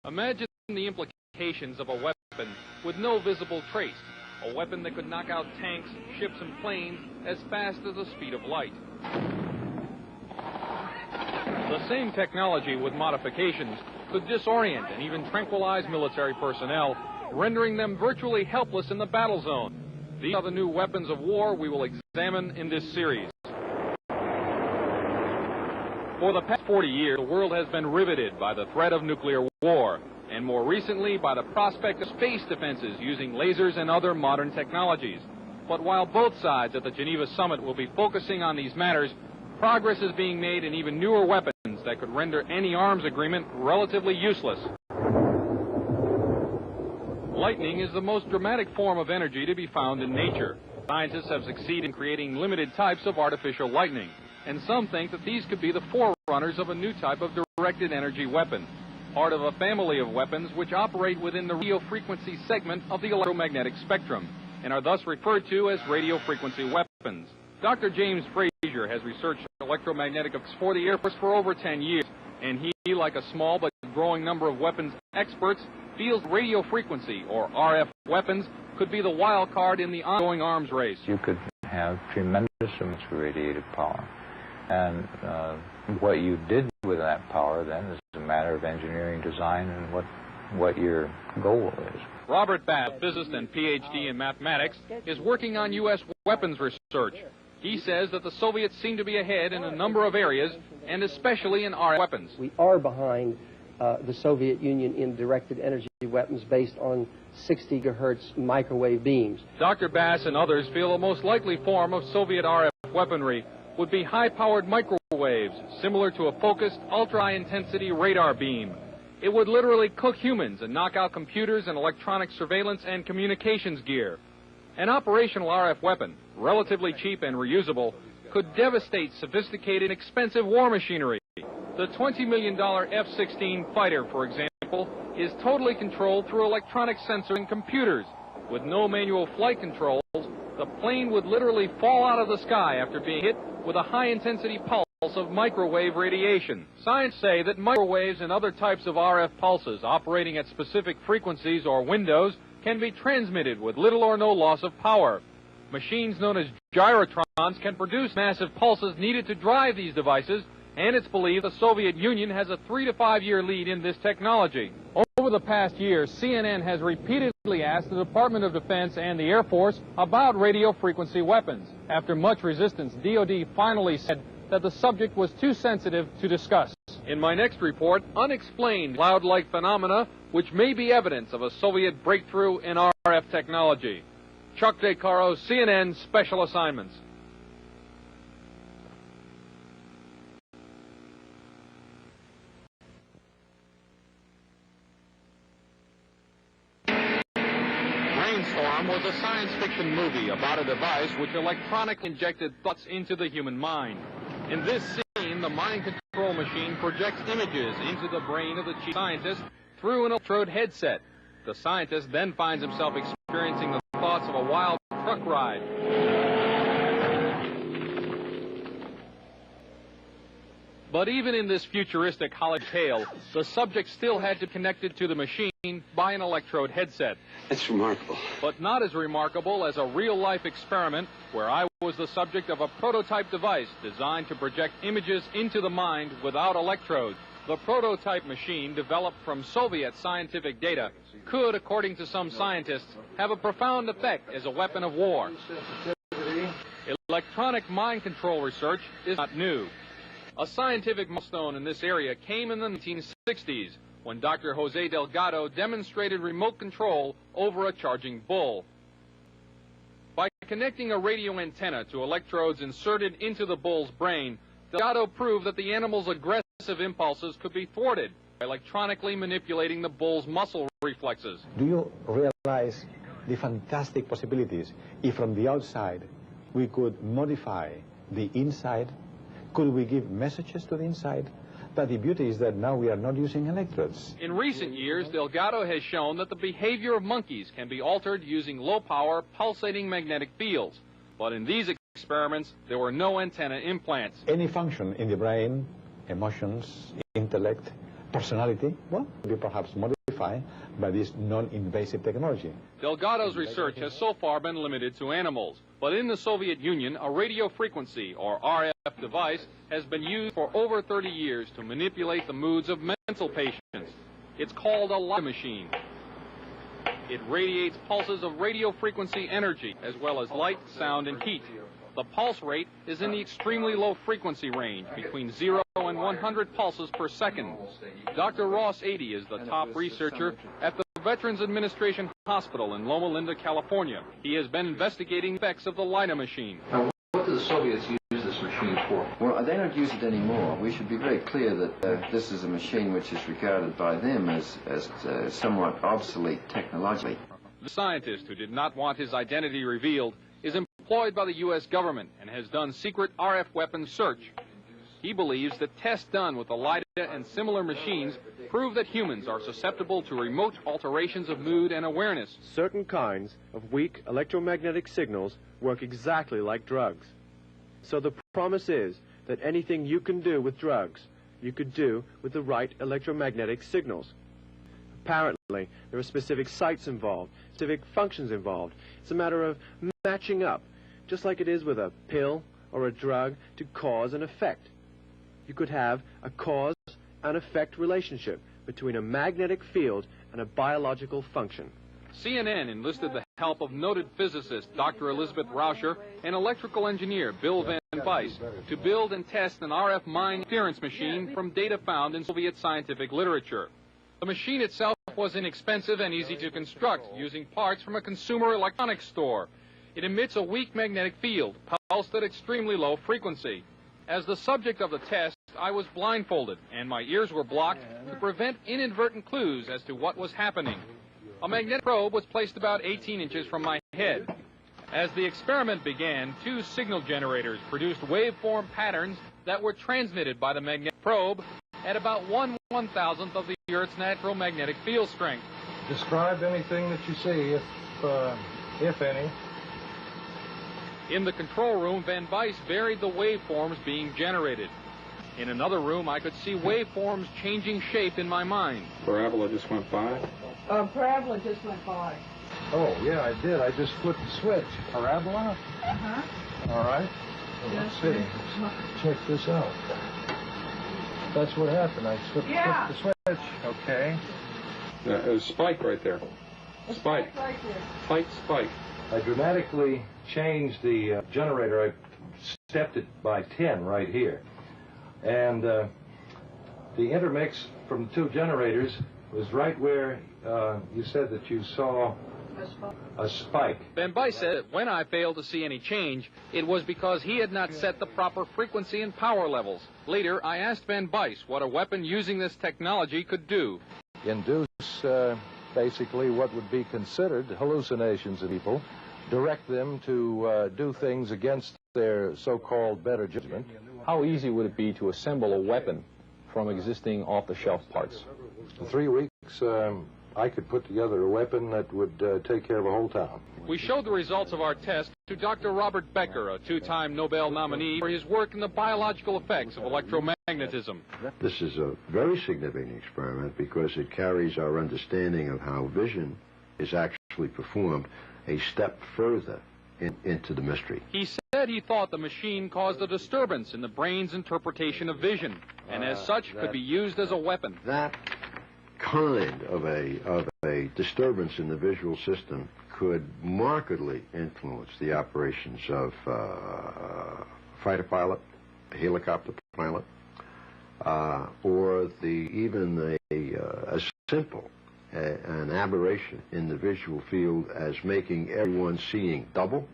Imagine the implications of a weapon with no visible trace. A weapon that could knock out tanks, ships, and planes as fast as the speed of light. The same technology with modifications could disorient and even tranquilize military personnel, rendering them virtually helpless in the battle zone. These are the new weapons of war we will examine in this series. For the past 40 years, the world has been riveted by the threat of nuclear war, and more recently by the prospect of space defenses using lasers and other modern technologies. But while both sides at the Geneva summit will be focusing on these matters, progress is being made in even newer weapons that could render any arms agreement relatively useless. Lightning is the most dramatic form of energy to be found in nature. Scientists have succeeded in creating limited types of artificial lightning, and some think that these could be the forerunners of a new type of directed energy weapon, part of a family of weapons which operate within the radio frequency segment of the electromagnetic spectrum, and are thus referred to as radio frequency weapons. Dr. James Frazier has researched electromagnetic for the Air Force for over 10 years, and he, like a small but growing number of weapons experts, feels radio frequency, or RF weapons, could be the wild card in the ongoing arms race. You could have tremendous amounts of radiative power, and what you did with that power then is a matter of engineering design and what your goal is. Robert Bass, physicist and PhD in mathematics, is working on U.S. weapons research. He says that the Soviets seem to be ahead in a number of areas, and especially in RF weapons. We are behind the Soviet Union in directed energy weapons based on 60 gigahertz microwave beams. Dr. Bass and others feel the most likely form of Soviet RF weaponry would be high-powered microwaves, similar to a focused, ultra-high-intensity radar beam. It would literally cook humans and knock out computers and electronic surveillance and communications gear. An operational RF weapon, relatively cheap and reusable, could devastate sophisticated, expensive war machinery. The $20 million F-16 fighter, for example, is totally controlled through electronic sensors and computers. With no manual flight controls, the plane would literally fall out of the sky after being hit with a high-intensity pulse of microwave radiation. Scientists say that microwaves and other types of RF pulses operating at specific frequencies or windows can be transmitted with little or no loss of power. Machines known as gyrotrons can produce massive pulses needed to drive these devices, and it's believed the Soviet Union has a 3 to 5 year lead in this technology. Over the past year, CNN has repeatedly asked the Department of Defense and the Air Force about radio frequency weapons. After much resistance, DoD finally said that the subject was too sensitive to discuss. In my next report, unexplained cloud-like phenomena which may be evidence of a Soviet breakthrough in RF technology. Chuck DeCaro, CNN Special Assignments. Brainstorm was a science fiction movie about a device which electronically injected thoughts into the human mind. In this scene, the mind control machine projects images into the brain of the chief scientist through an electrode headset. The scientist then finds himself experiencing the thoughts of a wild truck ride. But even in this futuristic Hollywood tale, the subject still had to be connected to the machine by an electrode headset. That's remarkable. But not as remarkable as a real-life experiment where I was the subject of a prototype device designed to project images into the mind without electrodes. The prototype machine, developed from Soviet scientific data, could, according to some scientists, have a profound effect as a weapon of war. Electronic mind control research is not new. A scientific milestone in this area came in the 1960s when Dr. Jose Delgado demonstrated remote control over a charging bull. By connecting a radio antenna to electrodes inserted into the bull's brain, Delgado proved that the animal's aggressive impulses could be thwarted by electronically manipulating the bull's muscle reflexes. Do you realize the fantastic possibilities if from the outside we could modify the inside? Could we give messages to the inside? But the beauty is that now we are not using electrodes. In recent years, Delgado has shown that the behavior of monkeys can be altered using low-power, pulsating magnetic fields. But in these experiments, there were no antenna implants. Any function in the brain, emotions, intellect, personality, well, be perhaps modified by this non-invasive technology. Delgado's research has so far been limited to animals, but in the Soviet Union, a radio frequency, or RF device, has been used for over 30 years to manipulate the moods of mental patients. It's called a light machine. It radiates pulses of radio frequency energy, as well as light, sound, and heat. The pulse rate is in the extremely low frequency range, between 0 and 100 pulses per second. Dr. Ross Adey is the top researcher at the Veterans Administration Hospital in Loma Linda, California. He has been investigating the effects of the LIDA machine. Now, what do the Soviets use this machine for? Well, they don't use it anymore. We should be very clear that this is a machine which is regarded by them as somewhat obsolete technologically. The scientist, who did not want his identity revealed, is employed by the U.S. government and has done secret RF weapons search. He believes that tests done with the LIDA and similar machines prove that humans are susceptible to remote alterations of mood and awareness. Certain kinds of weak electromagnetic signals work exactly like drugs. So the promise is that anything you can do with drugs, you could do with the right electromagnetic signals. Apparently, there are specific sites involved, specific functions involved. It's a matter of matching up, just like it is with a pill or a drug, to cause and effect. You could have a cause and effect relationship between a magnetic field and a biological function. CNN enlisted the help of noted physicist Dr. Elizabeth Rauscher and electrical engineer Bill Van Weiss to build and test an RF mind interference machine from data found in Soviet scientific literature. The machine itself was inexpensive and easy to construct, using parts from a consumer electronics store. It emits a weak magnetic field, pulsed at extremely low frequency. As the subject of the test, I was blindfolded, and my ears were blocked to prevent inadvertent clues as to what was happening. A magnetic probe was placed about 18 inches from my head. As the experiment began, 2 signal generators produced waveform patterns that were transmitted by the magnetic probe at about 1/1000th of the Earth's natural magnetic field strength. Describe anything that you see, if any. In the control room, Van Weiss varied the waveforms being generated. In another room, I could see waveforms changing shape in my mind. Parabola just went by? Parabola just went by. Oh, yeah, I did. I just flipped the switch. Parabola? Uh-huh. All right. Well, let's see. Check this out. That's what happened. I flipped the switch. Okay. A spike right there. Spike. Right there. Tight spike. I dramatically changed the generator. I stepped it by 10 right here. And the intermix from the 2 generators was right where you said that you saw a spike. Van Weiss said that when I failed to see any change, it was because he had not set the proper frequency and power levels. Later, I asked Van Weiss what a weapon using this technology could do. Induce basically what would be considered hallucinations of people, direct them to do things against their so-called better judgment. How easy would it be to assemble a weapon from existing off-the-shelf parts? In 3 weeks, I could put together a weapon that would take care of a whole town. We showed the results of our test to Dr. Robert Becker, a 2-time Nobel nominee for his work in the biological effects of electromagnetism. This is a very significant experiment because it carries our understanding of how vision is actually performed a step further into the mystery. He said he thought the machine caused a disturbance in the brain's interpretation of vision, and as such could be used as a weapon. That kind of a disturbance in the visual system could markedly influence the operations of a fighter pilot, a helicopter pilot, or even as simple an aberration in the visual field as making everyone seeing double,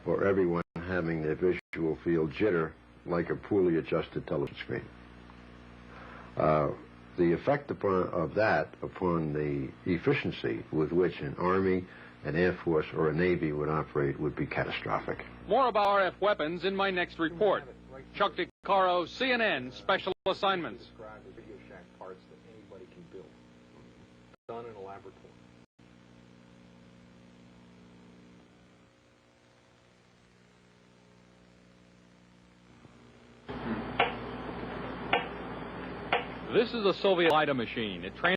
or everyone having their visual field jitter like a poorly adjusted television screen. The effect of that upon the efficiency with which an Army, an Air Force, or a Navy would operate would be catastrophic. More about RF weapons in my next report. Chuck DeCaro, CNN, Special Assignments. Video Shack parts that anybody can build. Done in a laboratory. This is a Soviet Lida machine. It